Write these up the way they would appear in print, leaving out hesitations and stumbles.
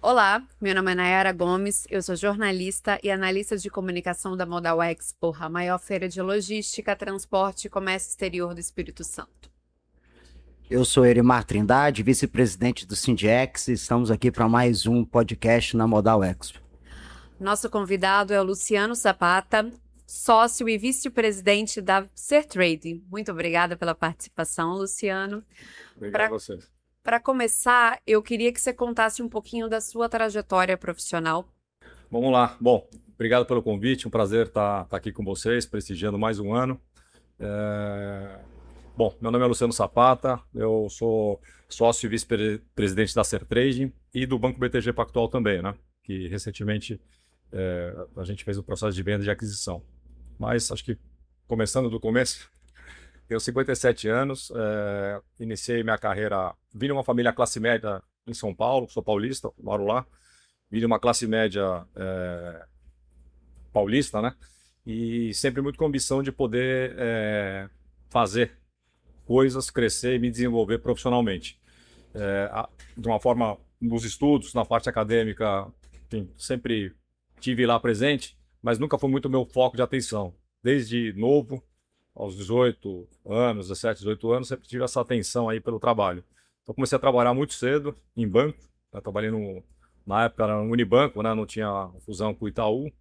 Olá, meu nome é Nayara Gomes, eu sou jornalista e analista de comunicação da Modal Expo, a maior feira de logística, transporte e comércio exterior do Espírito Santo. Eu sou Erimar Trindade, vice-presidente do Sindiex, e estamos aqui para mais um podcast na Modal Expo. Nosso convidado é o Luciano Zapata, sócio e vice-presidente da Sertrade. Muito obrigada pela participação, Luciano. Obrigado a Para você. para começar, eu queria que você contasse um pouquinho da sua trajetória profissional. Vamos lá. Bom, obrigado pelo convite. Um prazer estar aqui com vocês, prestigiando mais um ano. Bom, meu nome é Luciano Zapata, eu sou sócio e vice-presidente da Sertrade e do Banco BTG Pactual também, né? Que recentemente a gente fez um processo de venda e de aquisição. Mas acho que começando do começo, tenho 57 anos, iniciei minha carreira, vim de uma família classe média em São Paulo, sou paulista, moro lá. Vim de uma classe média paulista, né? E sempre muito com ambição de poder fazer coisas, crescer e me desenvolver profissionalmente. De uma forma, nos estudos, na parte acadêmica, enfim, sempre tive lá presente, mas nunca foi muito meu foco de atenção. Desde novo, aos 18 anos, 17, 18 anos, sempre tive essa atenção aí pelo trabalho. Então comecei a trabalhar muito cedo em banco, né? Trabalhei na época era no Unibanco, né? Não tinha fusão com o Itaú.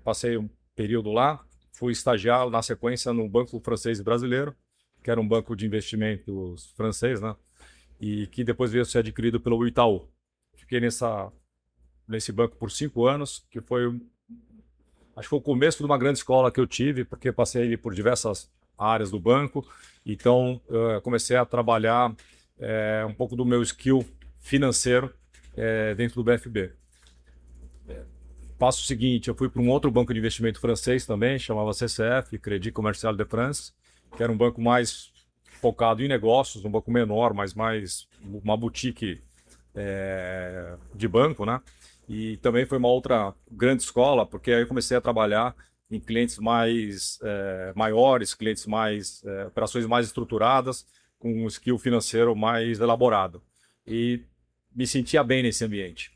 Passei um período lá, fui estagiar na sequência no Banco Francês e Brasileiro, que era um banco de investimentos francês, né? E que depois veio a ser adquirido pelo Itaú. Fiquei nesse banco por 5 anos, que foi, acho que foi o começo de uma grande escola que eu tive, porque passei ali por diversas áreas do banco. Então, comecei a trabalhar um pouco do meu skill financeiro dentro do BFB. Passo seguinte, eu fui para um outro banco de investimento francês também, chamava CCF, Crédit Commercial de France, que era um banco mais focado em negócios, um banco menor, mas mais uma boutique de banco, né? E também foi uma outra grande escola, porque aí eu comecei a trabalhar em clientes mais maiores, clientes mais operações mais estruturadas, com um skill financeiro mais elaborado. E me sentia bem nesse ambiente.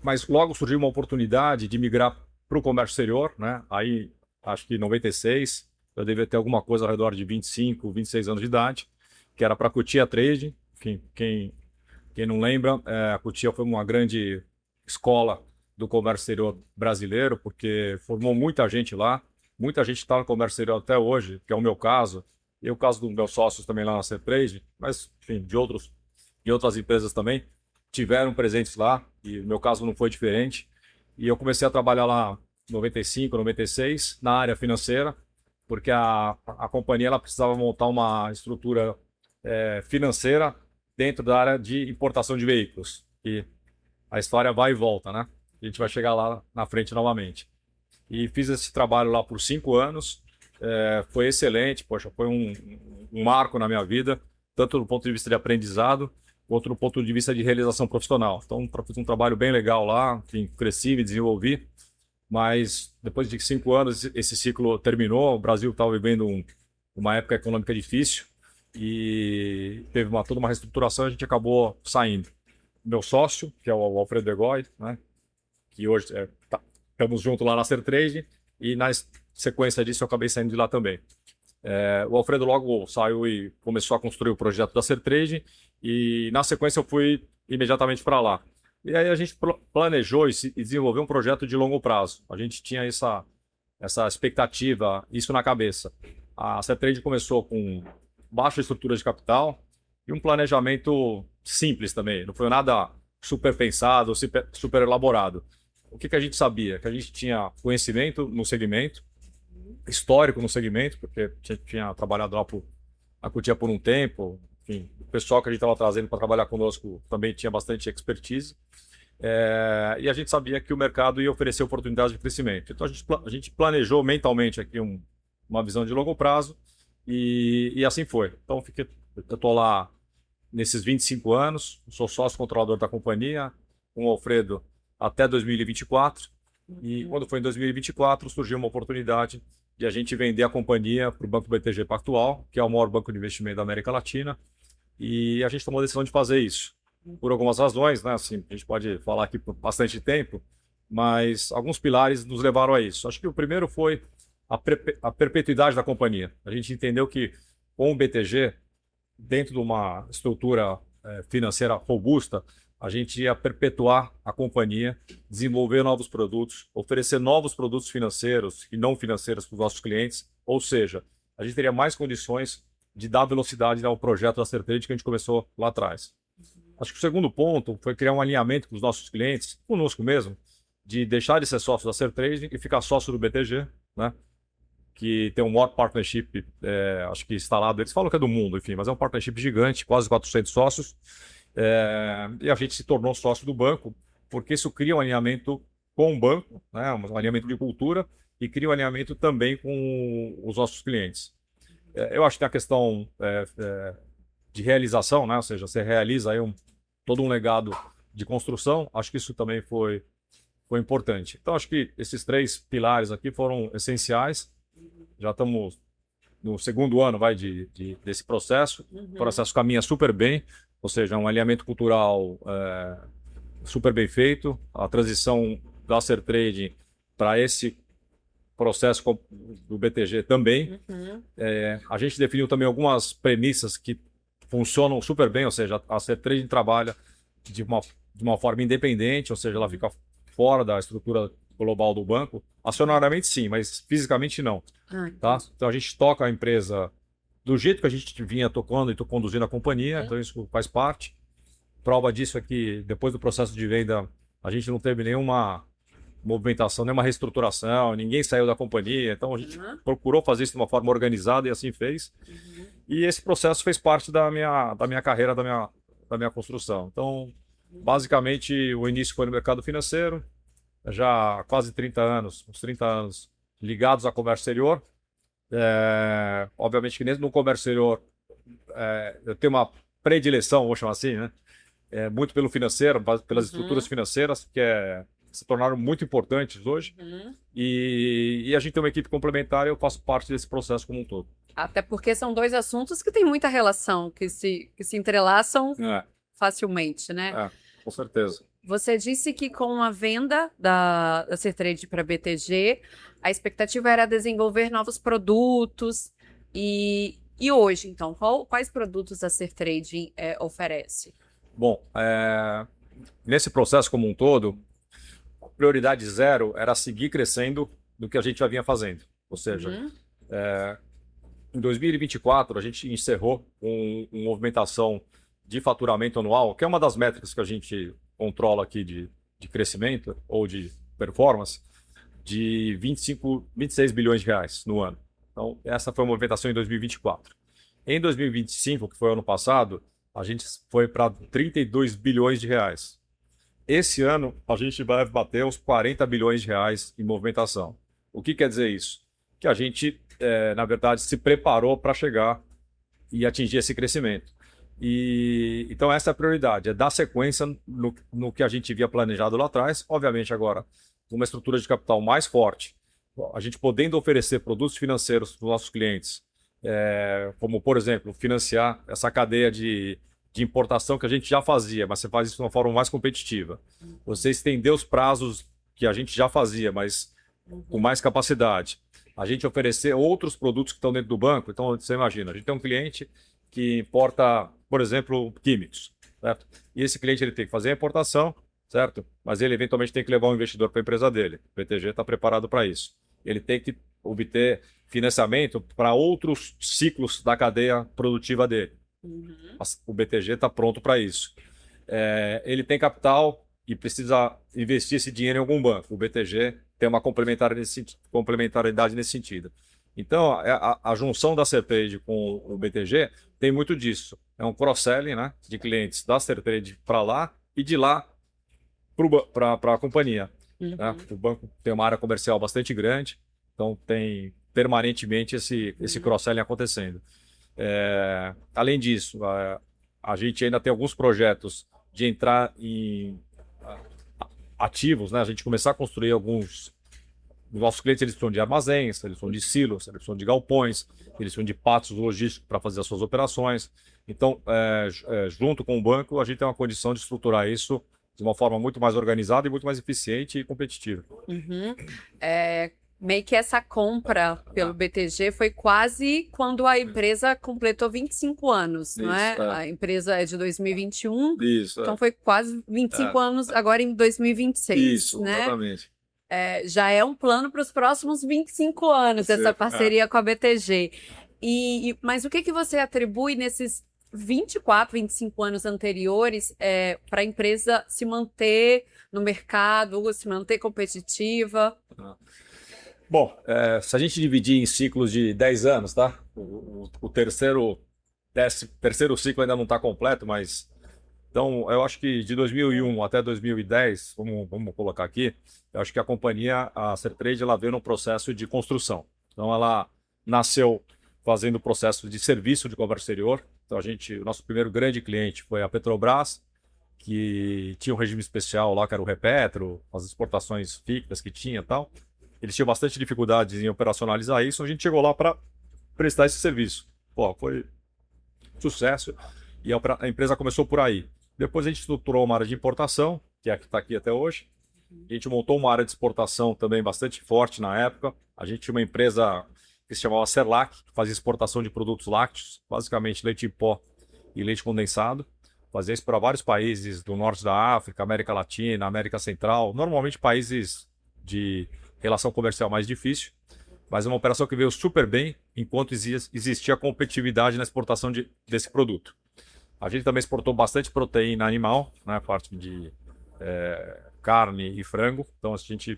Mas logo surgiu uma oportunidade de migrar para o comércio exterior, né? Aí, acho que em 96, eu devia ter alguma coisa ao redor de 25, 26 anos de idade, que era para a Cotia Trade. Quem não lembra, a Cotia foi uma grande escola do comércio exterior brasileiro, porque formou muita gente lá, muita gente está no comércio exterior até hoje, que é o meu caso, e o caso dos meus sócios também lá na Sertrade, mas, enfim, de outras empresas também tiveram presentes lá, e o meu caso não foi diferente. E eu comecei a trabalhar lá em 95, 96, na área financeira, porque a companhia ela precisava montar uma estrutura financeira dentro da área de importação de veículos. E a história vai e volta, né? A gente vai chegar lá na frente novamente. E fiz esse trabalho lá por 5 anos. Foi excelente, poxa, foi um marco na minha vida, tanto do ponto de vista de aprendizado, quanto do ponto de vista de realização profissional. Então, fiz um trabalho bem legal lá, enfim, cresci, me desenvolvi, mas depois de 5 anos esse ciclo terminou, o Brasil estava vivendo uma época econômica difícil e teve toda uma reestruturação e a gente acabou saindo. Meu sócio, que é o Alfredo Egói, né, que hoje estamos juntos lá na Sertrade, e na sequência disso eu acabei saindo de lá também. O Alfredo logo saiu e começou a construir o projeto da Sertrade, e na sequência eu fui imediatamente para lá. E aí a gente planejou e desenvolveu um projeto de longo prazo. A gente tinha essa expectativa, isso na cabeça. A Sertrade começou com baixa estrutura de capital e um planejamento simples também. Não foi nada super pensado, super elaborado. O que a gente sabia? Que a gente tinha conhecimento no segmento, histórico no segmento, porque tinha trabalhado lá na Cotia por um tempo. Enfim, o pessoal que a gente estava trazendo para trabalhar conosco também tinha bastante expertise. E a gente sabia que o mercado ia oferecer oportunidades de crescimento. Então a gente planejou mentalmente aqui uma visão de longo prazo e assim foi. Então eu estou lá nesses 25 anos, sou sócio controlador da companhia, com o Alfredo até 2024. E quando foi em 2024, surgiu uma oportunidade de a gente vender a companhia para o Banco BTG Pactual, que é o maior banco de investimento da América Latina, e a gente tomou a decisão de fazer isso. por algumas razões, né? Assim, a gente pode falar aqui por bastante tempo, mas alguns pilares nos levaram a isso. Acho que o primeiro foi a perpetuidade da companhia. A gente entendeu que com o BTG, dentro de uma estrutura financeira robusta, a gente ia perpetuar a companhia, desenvolver novos produtos, oferecer novos produtos financeiros e não financeiros para os nossos clientes, ou seja, a gente teria mais condições de dar velocidade ao projeto da Sertrade que a gente começou lá atrás. Acho que o segundo ponto foi criar um alinhamento com os nossos clientes, conosco mesmo, de deixar de ser sócio da Sertrade e ficar sócio do BTG, né? Que tem um maior partnership, acho que instalado, eles falam que é do mundo, enfim, mas é um partnership gigante, quase 400 sócios, e a gente se tornou sócio do banco, porque isso cria um alinhamento com o banco, né? Um alinhamento de cultura, e cria um alinhamento também com os nossos clientes. Eu acho que tem a questão de realização, né? Ou seja, você realiza aí todo um legado de construção, acho que isso também foi importante. Então, acho que esses 3 pilares aqui foram essenciais. Já estamos no segundo ano desse processo. O processo caminha super bem, ou seja, é um alinhamento cultural super bem feito. A transição da Sertrade para esse processo do BTG também. A gente definiu também algumas premissas que funcionam super bem, ou seja, a Sertrade trabalha de uma forma independente, ou seja, ela fica fora da estrutura global do banco. Acionariamente sim, mas fisicamente não. Tá? Então a gente toca a empresa do jeito que a gente vinha tocando e conduzindo a companhia, então isso faz parte. Prova disso é que depois do processo de venda a gente não teve nenhuma movimentação, nenhuma reestruturação, ninguém saiu da companhia, então a gente procurou fazer isso de uma forma organizada e assim fez. E esse processo fez parte da minha carreira, da minha construção. Então, basicamente, o início foi no mercado financeiro, já há quase 30 anos, uns 30 anos ligados ao comércio exterior. Obviamente que no comércio exterior eu tenho uma predileção, vou chamar assim, né? Muito pelo financeiro, pelas estruturas financeiras, que se tornaram muito importantes hoje. E a gente tem uma equipe complementar e eu faço parte desse processo como um todo. Até porque são 2 assuntos que têm muita relação, que se entrelaçam facilmente, né? Com certeza. Você disse que com a venda da Sertrade para a BTG, a expectativa era desenvolver novos produtos. E hoje, então, quais produtos a Sertrade oferece? Bom, nesse processo como um todo, prioridade 0 era seguir crescendo do que a gente já vinha fazendo. Ou seja, em 2024, a gente encerrou com uma movimentação de faturamento anual, que é uma das métricas que a gente controla aqui de crescimento ou de performance, de 26 bilhões de reais no ano. Então, essa foi a movimentação em 2024. Em 2025, que foi o ano passado, a gente foi para 32 bilhões de reais. Esse ano, a gente vai bater uns 40 bilhões de reais em movimentação. O que quer dizer isso? Que a gente, na verdade, se preparou para chegar e atingir esse crescimento. Então, essa é a prioridade, é dar sequência no que a gente havia planejado lá atrás. Obviamente, agora, uma estrutura de capital mais forte, a gente podendo oferecer produtos financeiros para os nossos clientes, como, por exemplo, financiar essa cadeia de importação que a gente já fazia, mas você faz isso de uma forma mais competitiva. Você estender os prazos que a gente já fazia, mas com mais capacidade. A gente oferecer outros produtos que estão dentro do banco. Então, você imagina, a gente tem um cliente que importa, por exemplo, químicos, certo? E esse cliente ele tem que fazer a importação, certo? Mas ele eventualmente tem que levar um investidor para a empresa dele. O BTG está preparado para isso. Ele tem que obter financiamento para outros ciclos da cadeia produtiva dele. O BTG está pronto para isso. Ele tem capital e precisa investir esse dinheiro em algum banco. O BTG tem uma complementaridade nesse sentido. Então, a junção da Sertrade com o BTG tem muito disso. É um cross-selling, né, de clientes da Sertrade para lá e de lá para a companhia. Né? O banco tem uma área comercial bastante grande, então tem permanentemente esse cross-selling acontecendo. Além disso, a gente ainda tem alguns projetos de entrar em ativos, né? A gente começar a construir alguns. Os nossos clientes eles precisam de armazéns, eles precisam de silos, eles precisam de galpões, eles precisam de pátios logísticos para fazer as suas operações. Então, junto com o banco, a gente tem uma condição de estruturar isso de uma forma muito mais organizada e muito mais eficiente e competitiva. Uhum. Meio que essa compra pelo BTG foi quase quando a empresa completou 25 anos, não é? Isso, é. A empresa é de 2021, Isso, então foi quase 25 anos agora em 2026, isso, né? exatamente. Já é um plano para os próximos 25 anos, Sim, essa parceria com a BTG. Mas o que você atribui nesses 24, 25 anos anteriores para a empresa se manter no mercado, se manter competitiva? Bom, se a gente dividir em ciclos de 10 anos, tá? O terceiro ciclo ainda não está completo, mas... Então, eu acho que de 2001 até 2010, vamos colocar aqui, eu acho que a companhia, a Sertrade, ela veio num processo de construção. Então, ela nasceu fazendo o processo de serviço de comércio exterior. Então, o nosso primeiro grande cliente foi a Petrobras, que tinha um regime especial lá, que era o Repetro, as exportações fictas que tinha e tal. Eles tinham bastante dificuldades em operacionalizar isso, a gente chegou lá para prestar esse serviço. Pô, foi sucesso e a empresa começou por aí. Depois a gente estruturou uma área de importação, que é a que está aqui até hoje. A gente montou uma área de exportação também bastante forte na época. A gente tinha uma empresa que se chamava Serlac, que fazia exportação de produtos lácteos, basicamente leite em pó e leite condensado. Fazia isso para vários países do norte da África, América Latina, América Central, normalmente países de relação comercial mais difícil, mas é uma operação que veio super bem enquanto existia competitividade na exportação desse produto. A gente também exportou bastante proteína animal, né, parte de carne e frango, então a gente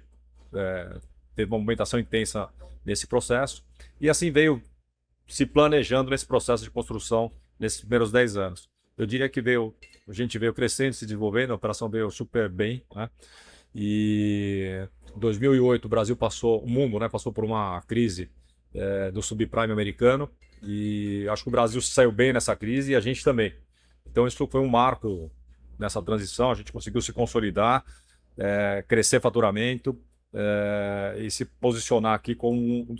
teve uma movimentação intensa nesse processo e assim veio se planejando nesse processo de construção nesses primeiros 10 anos. Eu diria que a gente veio crescendo, se desenvolvendo, a operação veio super bem, né? E em 2008 o mundo, né, passou por uma crise do subprime americano e acho que o Brasil saiu bem nessa crise e a gente também. Então isso foi um marco nessa transição, a gente conseguiu se consolidar, crescer faturamento e se posicionar aqui como um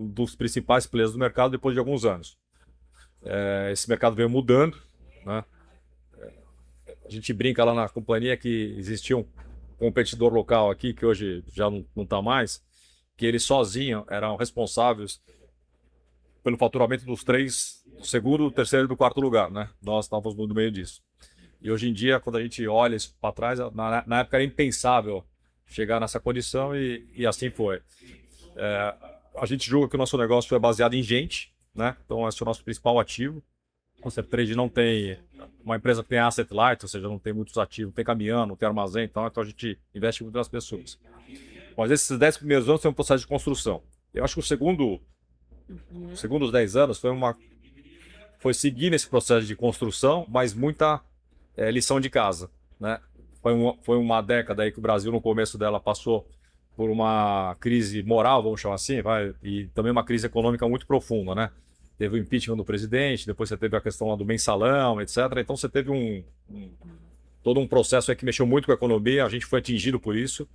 dos principais players do mercado depois de alguns anos. Esse mercado veio mudando, né? A gente brinca lá na companhia que existia um competidor local aqui, que hoje já não está mais, que eles sozinhos eram responsáveis pelo faturamento dos três, do segundo, do terceiro e do quarto lugar, né? Nós estávamos no meio disso. E hoje em dia, quando a gente olha isso para trás, na época era impensável chegar nessa condição e assim foi. A gente julga que o nosso negócio é baseado em gente, né? Então esse é o nosso principal ativo. O Sertrade não tem uma empresa que tem asset light, ou seja, não tem muitos ativos, não tem caminhão, não tem armazém, então a gente investe muito nas pessoas. Mas esses 10 primeiros anos foi um processo de construção. Eu acho que os segundos 10 anos foi seguir nesse processo de construção, mas muita lição de casa, né? Foi uma década aí que o Brasil, no começo dela, passou por uma crise moral, vamos chamar assim, e também uma crise econômica muito profunda, né? Teve o impeachment do presidente, depois você teve a questão lá do mensalão, etc. Então você teve todo um processo aí que mexeu muito com a economia, a gente foi atingido por isso.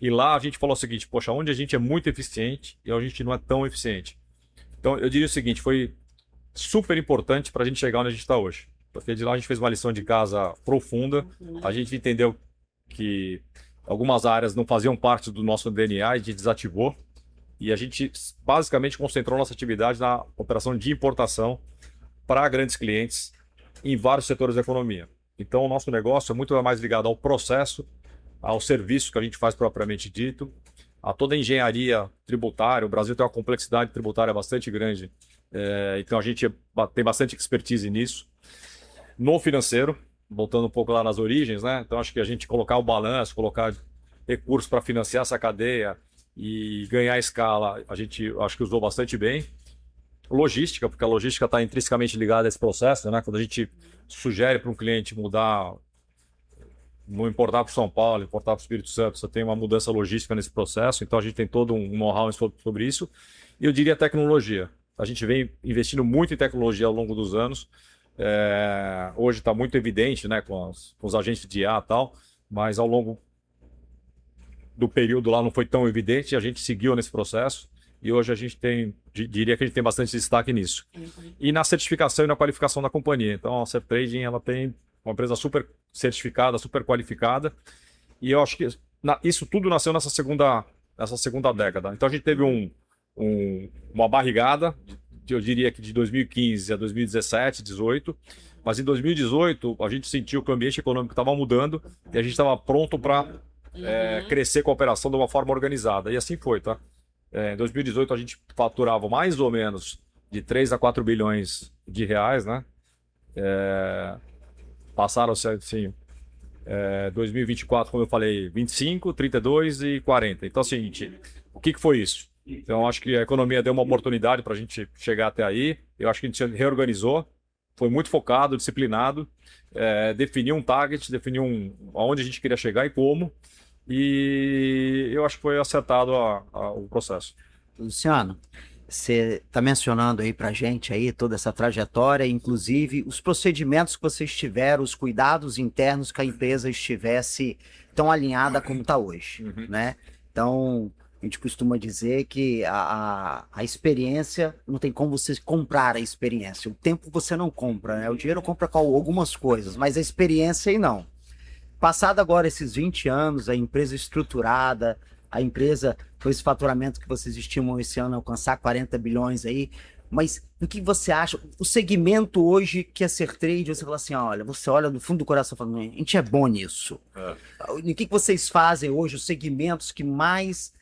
E lá a gente falou o seguinte, poxa, onde a gente é muito eficiente e a gente não é tão eficiente. Então eu diria o seguinte, foi super importante para a gente chegar onde a gente está hoje. Porque de lá a gente fez uma lição de casa profunda, a gente entendeu que algumas áreas não faziam parte do nosso DNA e a gente desativou. E a gente basicamente concentrou nossa atividade na operação de importação para grandes clientes em vários setores da economia. Então, o nosso negócio é muito mais ligado ao processo, ao serviço que a gente faz propriamente dito, a toda a engenharia tributária. O Brasil tem uma complexidade tributária bastante grande, então a gente tem bastante expertise nisso. No financeiro, voltando um pouco lá nas origens, né? Então, acho que a gente colocar o balanço, colocar recursos para financiar essa cadeia e ganhar escala, a gente acho que usou bastante bem. Logística, porque a logística está intrinsecamente ligada a esse processo, né? Quando a gente sugere para um cliente mudar, não importar para São Paulo, importar para o Espírito Santo, você tem uma mudança logística nesse processo, então a gente tem todo um know-how sobre isso. E eu diria tecnologia. A gente vem investindo muito em tecnologia ao longo dos anos. Hoje está muito evidente, né, com os agentes de IA e tal, mas ao longo do período lá não foi tão evidente, a gente seguiu nesse processo e hoje a gente diria que a gente tem bastante destaque nisso. E na certificação e na qualificação da companhia. Então a Sertrading, ela tem uma empresa super certificada, super qualificada, e eu acho que isso tudo nasceu nessa segunda década. Então a gente teve uma barrigada, eu diria que de 2015 a 2017, 2018, mas em 2018 a gente sentiu que o ambiente econômico estava mudando e a gente estava pronto para crescer com a operação de uma forma organizada. E assim foi, tá? Em 2018 a gente faturava mais ou menos de 3 a 4 bilhões de reais, né? Passaram-se assim, 2024, como eu falei, 25, 32 e 40. Então, assim, o que foi isso? Então, acho que a economia deu uma oportunidade para a gente chegar até aí. Eu acho que a gente reorganizou, foi muito focado, disciplinado, definiu um target, definiu aonde a gente queria chegar e como. E eu acho que foi acertado o processo. Luciano, você está mencionando aí para a gente aí toda essa trajetória, inclusive os procedimentos que vocês tiveram, os cuidados internos que a empresa estivesse tão alinhada como está hoje, né? Então, a gente costuma dizer que a experiência, não tem como você comprar a experiência. O tempo você não compra, né? O dinheiro compra com algumas coisas, mas a experiência aí não. Passado agora esses 20 anos, a empresa estruturada, a empresa com esse faturamento que vocês estimam esse ano alcançar 40 bilhões aí, mas o que você acha? O segmento hoje que é Sertrade, você fala assim, olha, você olha no fundo do coração e fala, a gente é bom nisso. O que vocês fazem hoje, os segmentos que mais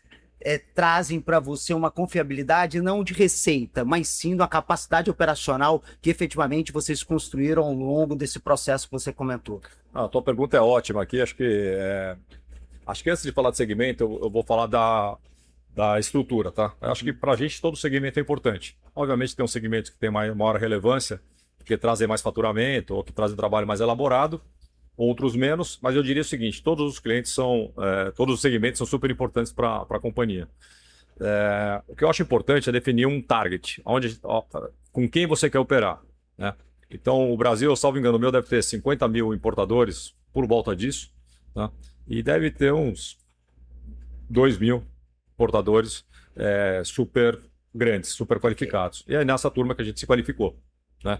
trazem para você uma confiabilidade não de receita, mas sim da capacidade operacional que efetivamente vocês construíram ao longo desse processo que você comentou? A tua pergunta é ótima aqui. Acho que antes de falar de segmento, eu vou falar da estrutura, tá? Eu acho que para a gente todo segmento é importante. Obviamente tem um segmento que tem maior relevância, que trazem mais faturamento ou que trazem trabalho mais elaborado, outros menos, mas eu diria o seguinte, todos os clientes todos os segmentos são super importantes para a companhia. O que eu acho importante é definir um target, com quem você quer operar, né? Então, o Brasil, salvo engano, o meu deve ter 50 mil importadores por volta disso, tá? E deve ter uns 2 mil importadores super grandes, super qualificados. E é nessa turma que a gente se qualificou, né?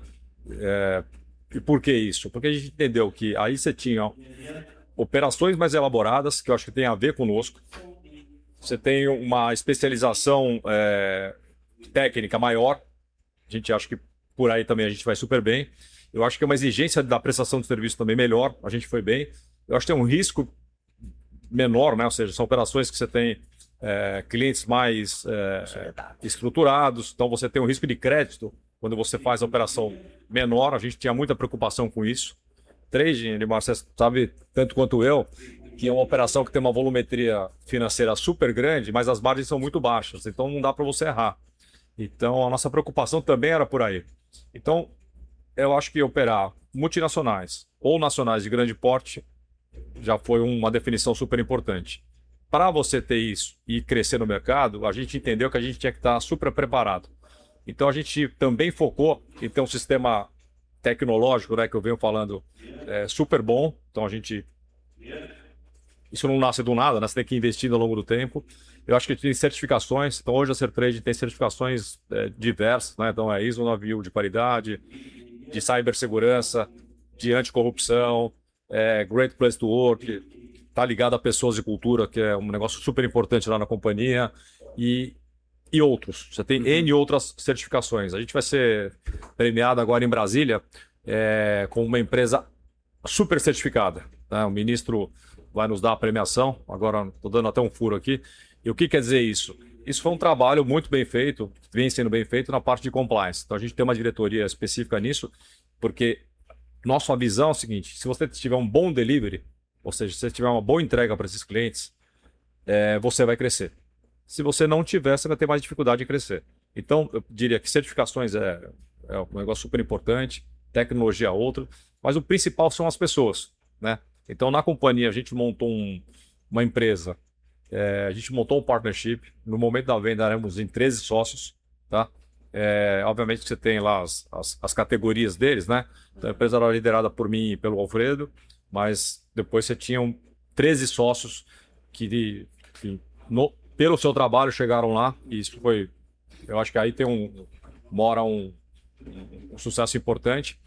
E por que isso? Porque a gente entendeu que aí você tinha operações mais elaboradas, que eu acho que tem a ver conosco. Você tem uma especialização técnica maior. A gente acha que por aí também a gente vai super bem. Eu acho que é uma exigência da prestação de serviço também melhor. A gente foi bem. Eu acho que tem um risco menor, né? Ou seja, são operações que você tem clientes mais estruturados. Então você tem um risco de crédito quando você faz a operação menor. A gente tinha muita preocupação com isso. Trading, Edmar, você sabe tanto quanto eu, que é uma operação que tem uma volumetria financeira super grande, mas as margens são muito baixas. Então não dá para você errar. Então a nossa preocupação também era por aí. Então eu acho que operar multinacionais ou nacionais de grande porte já foi uma definição super importante. Para você ter isso e crescer no mercado, a gente entendeu que a gente tinha que estar super preparado. Então a gente também focou em ter um sistema tecnológico, né, que eu venho falando, super bom. Então isso não nasce do nada, né? Você tem que investir ao longo do tempo. Eu acho que tem certificações. Então hoje a Sertrade tem certificações diversas, né? Então ISO 9000 de qualidade, de cibersegurança, de anticorrupção, Great Place to Work, tá ligado a pessoas e cultura, que é um negócio super importante lá na companhia, e outros. Você tem N outras certificações. A gente vai ser premiado agora em Brasília com uma empresa super certificada, né? O ministro vai nos dar a premiação. Agora estou dando até um furo aqui. E o que quer dizer isso? Isso foi um trabalho muito bem feito, vem sendo bem feito na parte de compliance. Então a gente tem uma diretoria específica nisso, porque nossa visão é o seguinte: se você tiver um bom delivery, ou seja, se você tiver uma boa entrega para esses clientes, você vai crescer. Se você não tiver, você vai ter mais dificuldade em crescer. Então, eu diria que certificações é um negócio super importante, tecnologia é outra, mas o principal são as pessoas, né? Então, na companhia, a gente montou uma empresa, a gente montou um partnership. No momento da venda, éramos em 13 sócios, tá? Obviamente que você tem lá as categorias deles, né? Então, a empresa era liderada por mim e pelo Alfredo, mas depois você tinha 13 sócios que, enfim, pelo seu trabalho chegaram lá, e isso foi Eu acho que aí mora um sucesso importante.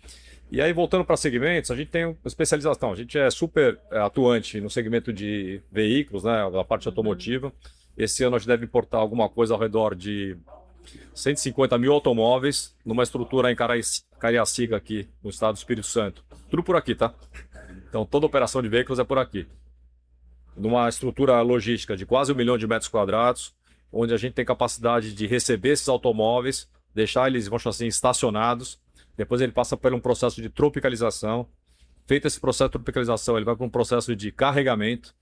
E aí, voltando para segmentos, a gente tem especialização. A gente é super atuante no segmento de veículos, né, da parte automotiva. Esse ano a gente deve importar alguma coisa ao redor de 150 mil automóveis numa estrutura em Cariacica aqui, no estado do Espírito Santo. Tudo por aqui, tá? Então, toda operação de veículos é por aqui. Numa estrutura logística de quase 1 milhão de metros quadrados, onde a gente tem capacidade de receber esses automóveis, deixar eles, vamos chamar assim, estacionados. Depois ele passa por um processo de tropicalização. Feito esse processo de tropicalização, ele vai para um processo de carregamento.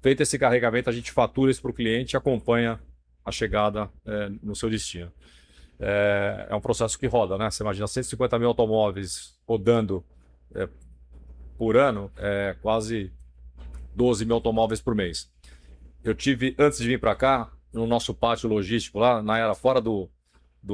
Feito esse carregamento, a gente fatura isso para o cliente e acompanha a chegada no seu destino. É um processo que roda, né? Você imagina 150 mil automóveis rodando por ano, quase 12 mil automóveis por mês. Eu tive, antes de vir para cá, no nosso pátio logístico lá, fora do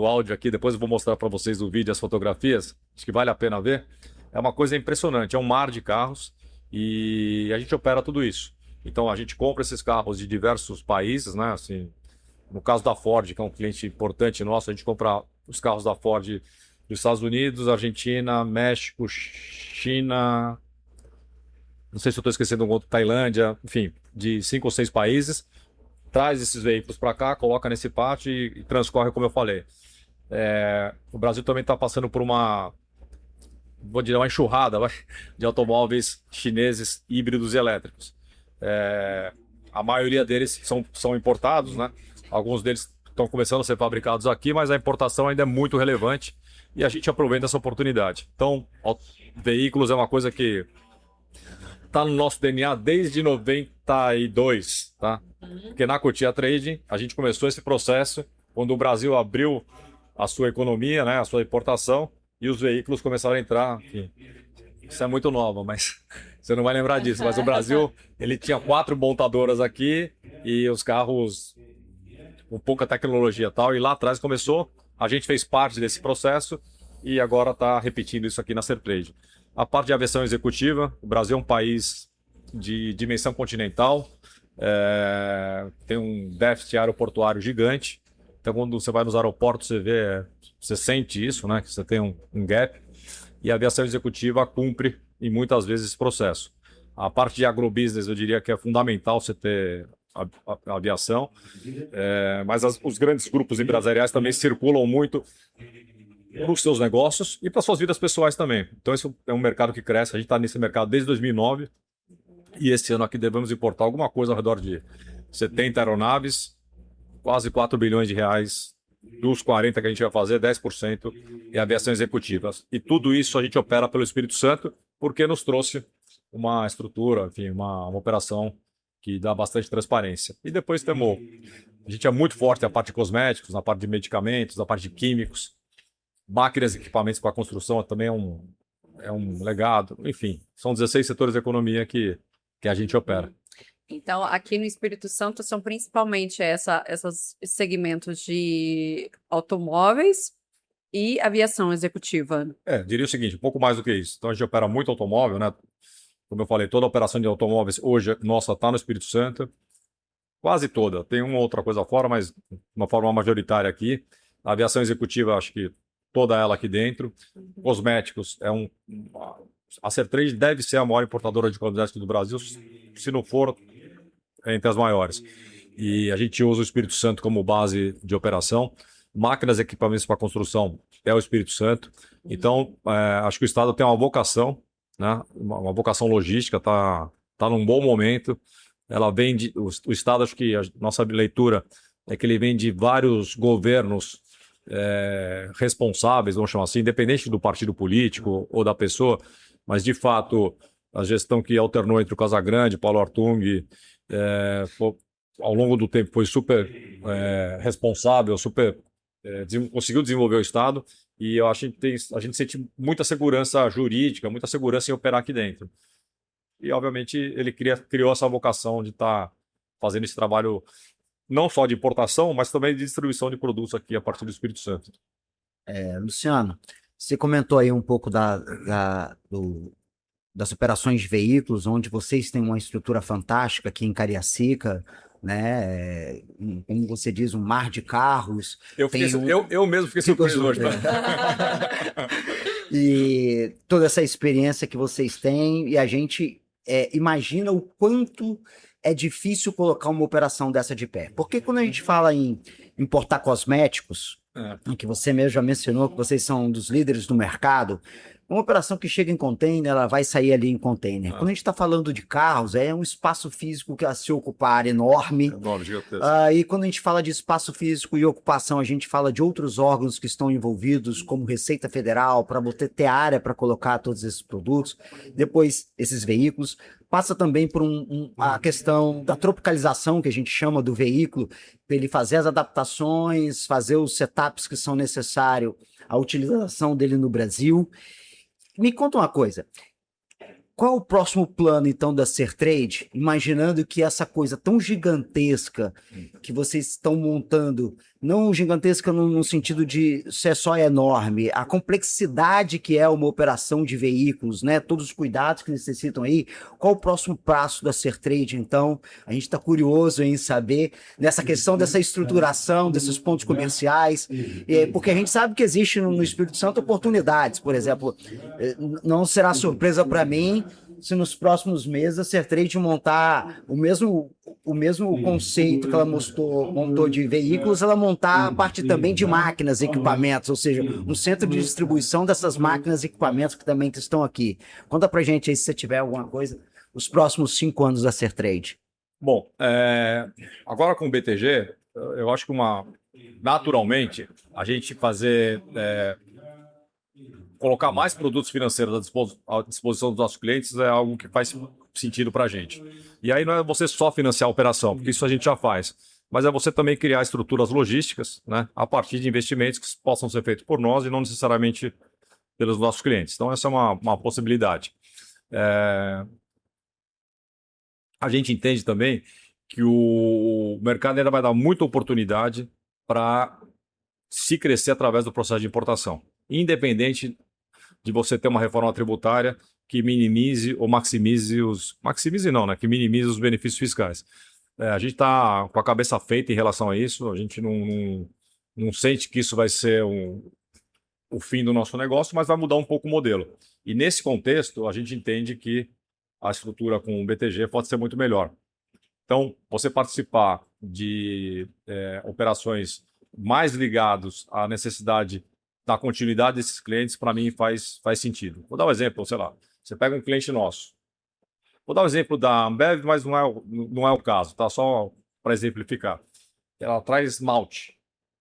áudio aqui, depois eu vou mostrar para vocês o vídeo e as fotografias, acho que vale a pena ver. É uma coisa impressionante, é um mar de carros e a gente opera tudo isso. Então a gente compra esses carros de diversos países, né? Assim, no caso da Ford, que é um cliente importante nosso, a gente compra os carros da Ford dos Estados Unidos, Argentina, México, China, não sei se eu estou esquecendo algum outro, Tailândia, enfim, de 5 ou 6 países. Traz esses veículos para cá, coloca nesse pátio e transcorre como eu falei. O Brasil também está passando por vou dizer, uma enxurrada de automóveis chineses híbridos e elétricos. A maioria deles são importados, né? Alguns deles estão começando a ser fabricados aqui, mas a importação ainda é muito relevante e a gente aproveita essa oportunidade. Então, veículos é uma coisa que está no nosso DNA desde 92, tá? Porque na Cotia Trading a gente começou esse processo quando o Brasil abriu a sua economia, né, a sua importação, e os veículos começaram a entrar. Enfim, isso é muito nova, mas você não vai lembrar disso. Mas o Brasil, ele tinha 4 montadoras aqui e os carros com pouca tecnologia e tal. E lá atrás começou, a gente fez parte desse processo e agora está repetindo isso aqui na Sertrade. A parte de aviação executiva, o Brasil é um país de dimensão continental, tem um déficit aeroportuário gigante. Então, quando você vai nos aeroportos, você sente isso, né? Que você tem um gap. E a aviação executiva cumpre, e muitas vezes, esse processo. A parte de agrobusiness, eu diria que é fundamental você ter a aviação. Mas os grandes grupos empresariais também circulam muito para os seus negócios e para suas vidas pessoais também. Então, esse é um mercado que cresce. A gente está nesse mercado desde 2009. E esse ano aqui devemos importar alguma coisa ao redor de 70 aeronaves, quase 4 bilhões de reais. Dos 40 que a gente vai fazer, 10% é aviação executiva. E tudo isso a gente opera pelo Espírito Santo, porque nos trouxe uma estrutura, enfim, uma operação que dá bastante transparência. E depois temos... A gente é muito forte na parte de cosméticos, na parte de medicamentos, na parte de químicos. Máquinas e equipamentos para construção também é um legado. Enfim, são 16 setores da economia que a gente opera. Então, aqui no Espírito Santo são principalmente esses segmentos de automóveis e aviação executiva. Diria o seguinte, um pouco mais do que isso. Então, a gente opera muito automóvel, né? Como eu falei, toda a operação de automóveis hoje, nossa, está no Espírito Santo. Quase toda. Tem uma outra coisa fora, mas de uma forma majoritária aqui. A aviação executiva, acho que toda ela aqui dentro. Cosméticos, a Sertrade deve ser a maior importadora de cosméticos do Brasil, se não for entre as maiores. E a gente usa o Espírito Santo como base de operação. Máquinas e equipamentos para construção é o Espírito Santo. Então, acho que o Estado tem uma vocação, né? Uma vocação logística, está num bom momento. Ela vem o Estado, acho que a nossa leitura é que ele vem de vários governos responsáveis, vamos chamar assim, independente do partido político ou da pessoa, mas de fato a gestão que alternou entre o Casagrande, Paulo Artung, ao longo do tempo foi super responsável, conseguiu desenvolver o Estado, e eu acho que a gente sente muita segurança jurídica, muita segurança em operar aqui dentro. E obviamente ele criou essa vocação de estar fazendo esse trabalho não só de importação, mas também de distribuição de produtos aqui a partir do Espírito Santo. Luciano, você comentou aí um pouco das operações de veículos, onde vocês têm uma estrutura fantástica aqui em Cariacica, né? Como você diz, um mar de carros. Eu mesmo fiquei surpreso hoje. Tá? E toda essa experiência que vocês têm, e a gente imagina o quanto é difícil colocar uma operação dessa de pé. Porque quando a gente fala em importar cosméticos, que você mesmo já mencionou que vocês são um dos líderes do mercado, uma operação que chega em container, ela vai sair ali em container. Quando a gente está falando de carros, é um espaço físico que a se ocupar enorme. E quando a gente fala de espaço físico e ocupação, a gente fala de outros órgãos que estão envolvidos, como Receita Federal, para você ter área para colocar todos esses produtos. Depois, esses veículos. Passa também por a questão da tropicalização, que a gente chama do veículo, para ele fazer as adaptações, fazer os setups que são necessários, a utilização dele no Brasil. Me conta uma coisa, qual é o próximo plano, então, da Sertrade, imaginando que essa coisa tão gigantesca que vocês estão montando, não gigantesca no sentido de ser só enorme, a complexidade que é uma operação de veículos, né? Todos os cuidados que necessitam aí, qual o próximo passo da Sertrade, então? A gente está curioso em saber nessa questão dessa estruturação, desses pontos comerciais, porque a gente sabe que existe no Espírito Santo oportunidades, por exemplo, não será surpresa para mim se nos próximos meses a Sertrade montar o mesmo conceito que ela montou de veículos, ela montar a parte também de máquinas e equipamentos, ou seja, um centro de distribuição dessas máquinas e equipamentos que também estão aqui. Conta pra gente aí se você tiver alguma coisa, os próximos 5 anos da Sertrade. Bom, agora com o BTG, eu acho que naturalmente a gente fazer... colocar mais produtos financeiros à disposição dos nossos clientes é algo que faz sentido para a gente. E aí não é você só financiar a operação, porque isso a gente já faz, mas é você também criar estruturas logísticas, né, a partir de investimentos que possam ser feitos por nós e não necessariamente pelos nossos clientes. Então essa é uma possibilidade. A gente entende também que o mercado ainda vai dar muita oportunidade para se crescer através do processo de importação, independente de você ter uma reforma tributária que minimize ou maximize que minimize os benefícios fiscais. A gente está com a cabeça feita em relação a isso, a gente não sente que isso vai ser o fim do nosso negócio, mas vai mudar um pouco o modelo. E nesse contexto, a gente entende que a estrutura com o BTG pode ser muito melhor. Então, você participar de operações mais ligadas à necessidade da continuidade desses clientes, para mim, faz sentido. Vou dar um exemplo, sei lá, você pega um cliente nosso. Vou dar um exemplo da Ambev, mas não é o caso, tá? Só para exemplificar. Ela traz malte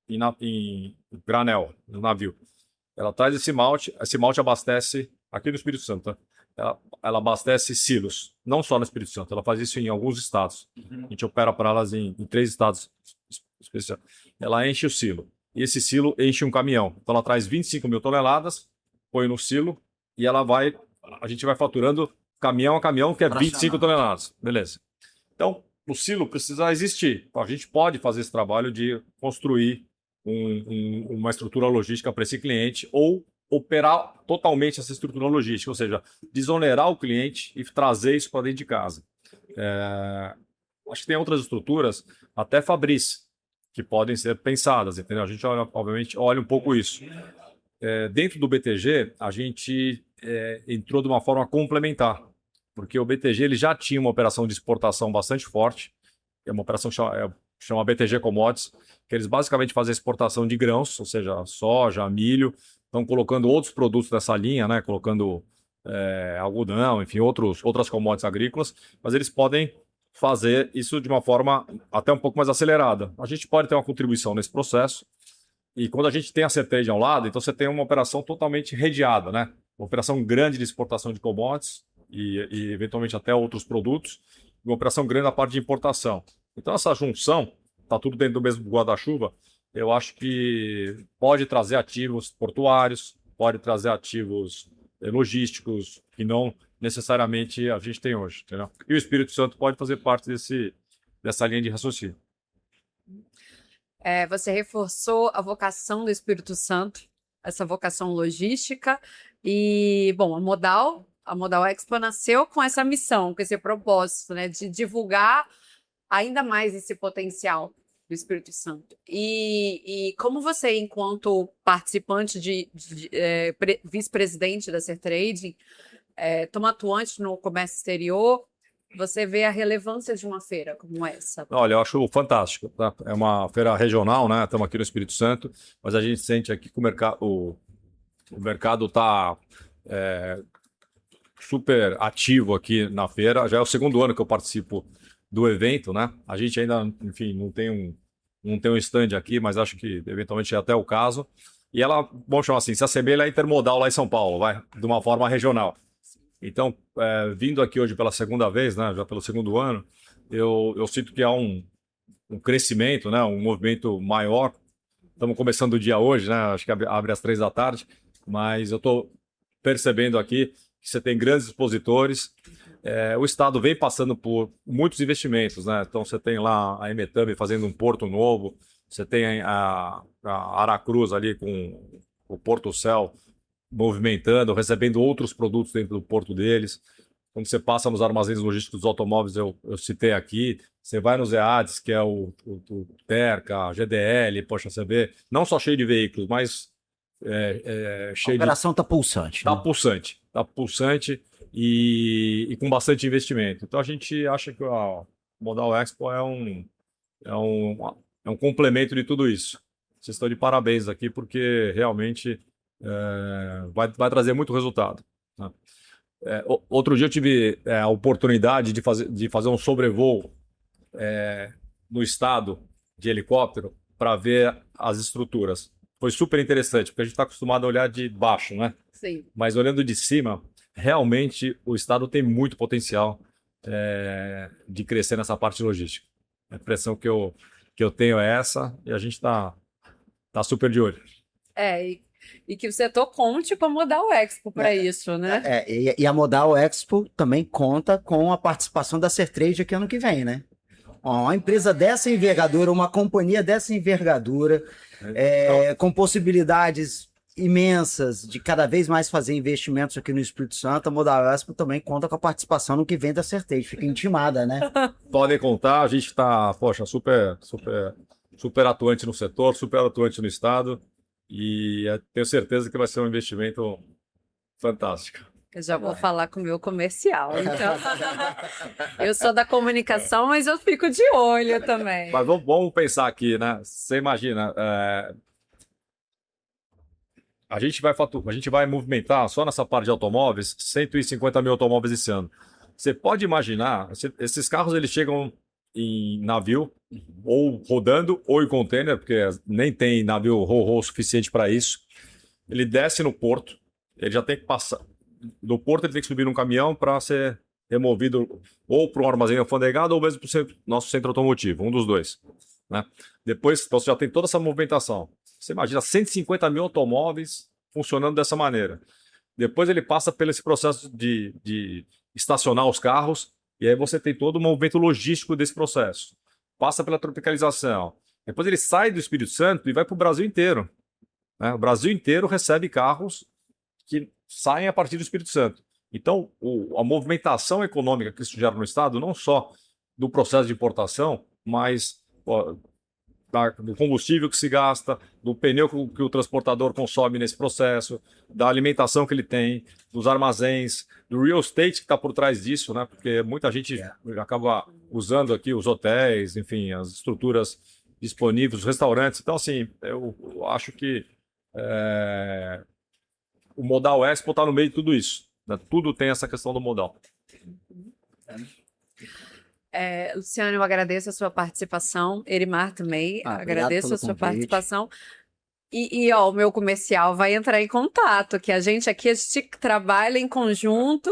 em granel, no navio. Ela traz esse malte abastece aqui no Espírito Santo, tá? Ela abastece silos, não só no Espírito Santo, ela faz isso em alguns estados. A gente opera para elas em 3 estados especiais. Ela enche o silo. E esse silo enche um caminhão. Então ela traz 25 mil toneladas, põe no silo e a gente vai faturando caminhão a caminhão, que é 25 toneladas. Beleza. Então, o silo precisa existir. A gente pode fazer esse trabalho de construir uma estrutura logística para esse cliente ou operar totalmente essa estrutura logística, ou seja, desonerar o cliente e trazer isso para dentro de casa. Acho que tem outras estruturas, até Fabris, que podem ser pensadas, entendeu? A gente, obviamente, olha um pouco isso. Dentro do BTG, a gente entrou de uma forma complementar, porque o BTG ele já tinha uma operação de exportação bastante forte, é uma operação que chama BTG Commodities, que eles basicamente fazem exportação de grãos, ou seja, soja, milho, estão colocando outros produtos dessa linha, né? Colocando algodão, enfim, outras commodities agrícolas, mas eles podem fazer isso de uma forma até um pouco mais acelerada. A gente pode ter uma contribuição nesse processo e quando a gente tem a Sertrade ao lado, então você tem uma operação totalmente redeada, né? Uma operação grande de exportação de commodities e eventualmente até outros produtos, e uma operação grande na parte de importação. Então essa junção, está tudo dentro do mesmo guarda-chuva, eu acho que pode trazer ativos portuários, pode trazer ativos logísticos que não necessariamente a gente tem hoje, entendeu? E o Espírito Santo pode fazer parte dessa linha de raciocínio. Você reforçou a vocação do Espírito Santo, essa vocação logística, e, bom, a Modal Expo nasceu com essa missão, com esse propósito, né, de divulgar ainda mais esse potencial do Espírito Santo. E como você, enquanto participante vice-presidente da Sertrading, tão atuante no comércio exterior, você vê a relevância de uma feira como essa? Olha, eu acho fantástico, tá? É uma feira regional, né? Estamos aqui no Espírito Santo, mas a gente sente aqui que o mercado está super ativo aqui na feira. Já é o segundo ano que eu participo do evento, né? A gente ainda, enfim, não tem um stand aqui, mas acho que eventualmente é até o caso. E ela, vamos chamar assim, se assemelha à Intermodal lá em São Paulo, vai, de uma forma regional. Então, vindo aqui hoje pela segunda vez, né, já pelo segundo ano, eu sinto que há um crescimento, né, um movimento maior. Estamos começando o dia hoje, né, acho que abre às 3 da tarde, mas eu estou percebendo aqui que você tem grandes expositores. O Estado vem passando por muitos investimentos, né? Então você tem lá a Emetame fazendo um porto novo, você tem a Aracruz ali com o Porto Céu movimentando, recebendo outros produtos dentro do porto deles. Quando você passa nos armazéns logísticos dos automóveis, eu citei aqui, você vai nos EADs, que é o Terca, GDL, poxa, você vê, não só cheio de veículos, mas cheio A operação está pulsante. Está né? pulsante, está pulsante e com bastante investimento. Então a gente acha que a Modal Expo é um complemento de tudo isso. Vocês estão de parabéns aqui porque realmente vai trazer muito resultado. Né? Outro dia eu tive a oportunidade de fazer um sobrevoo no estado de helicóptero para ver as estruturas. Foi super interessante, porque a gente está acostumado a olhar de baixo, né? Sim. Mas olhando de cima, realmente o estado tem muito potencial de crescer nessa parte logística. A impressão que eu tenho é essa e a gente está super de olho. E que o setor conte com a Modal Expo para isso, né? E a Modal Expo também conta com a participação da Sertrade aqui ano que vem, né? Uma empresa dessa envergadura, uma companhia dessa envergadura, com possibilidades imensas de cada vez mais fazer investimentos aqui no Espírito Santo, a Modal Expo também conta com a participação no que vem da Sertrade, fica intimada, né? Podem contar, a gente está, poxa, super atuante no setor, super atuante no estado e tenho certeza que vai ser um investimento fantástico. Eu já vou falar com o meu comercial, então. Eu sou da comunicação, mas eu fico de olho também. Mas vamos pensar aqui, né? Você imagina, a gente vai movimentar só nessa parte de automóveis 150 mil automóveis esse ano. Você pode imaginar, esses carros eles chegam em navio, ou rodando, ou em container, porque nem tem navio ro-ro suficiente para isso. Ele desce no porto, ele já tem que passar. Do porto ele tem que subir num caminhão para ser removido ou para um armazém alfandegado ou mesmo para o nosso centro automotivo, um dos dois. Né? Depois você já tem toda essa movimentação. Você imagina 150 mil automóveis funcionando dessa maneira. Depois ele passa por esse processo de estacionar os carros e aí você tem todo o movimento logístico desse processo. Passa pela tropicalização. Depois ele sai do Espírito Santo e vai para o Brasil inteiro. Né? O Brasil inteiro recebe carros que saem a partir do Espírito Santo. Então, a movimentação econômica que isso gera no Estado, não só do processo de importação, mas do combustível que se gasta, do pneu que o transportador consome nesse processo, da alimentação que ele tem, dos armazéns, do real estate que está por trás disso, né? Porque muita gente acaba usando aqui os hotéis, enfim, as estruturas disponíveis, os restaurantes. Então, assim, eu acho que o Modal Expo está no meio de tudo isso. Né? Tudo tem essa questão do modal. Luciano, eu agradeço a sua participação. Erimar também, agradeço a sua participação. E o meu comercial vai entrar em contato, que a gente trabalha em conjunto.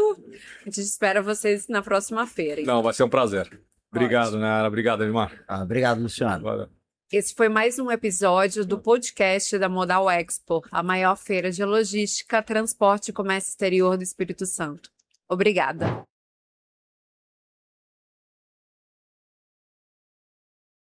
A gente espera vocês na próxima feira. Então. Não, vai ser um prazer. Obrigado, Nara. Obrigado, Erimar. Obrigado, Luciano. Valeu. Esse foi mais um episódio do podcast da Modal Expo, a maior feira de logística, transporte e comércio exterior do Espírito Santo. Obrigada.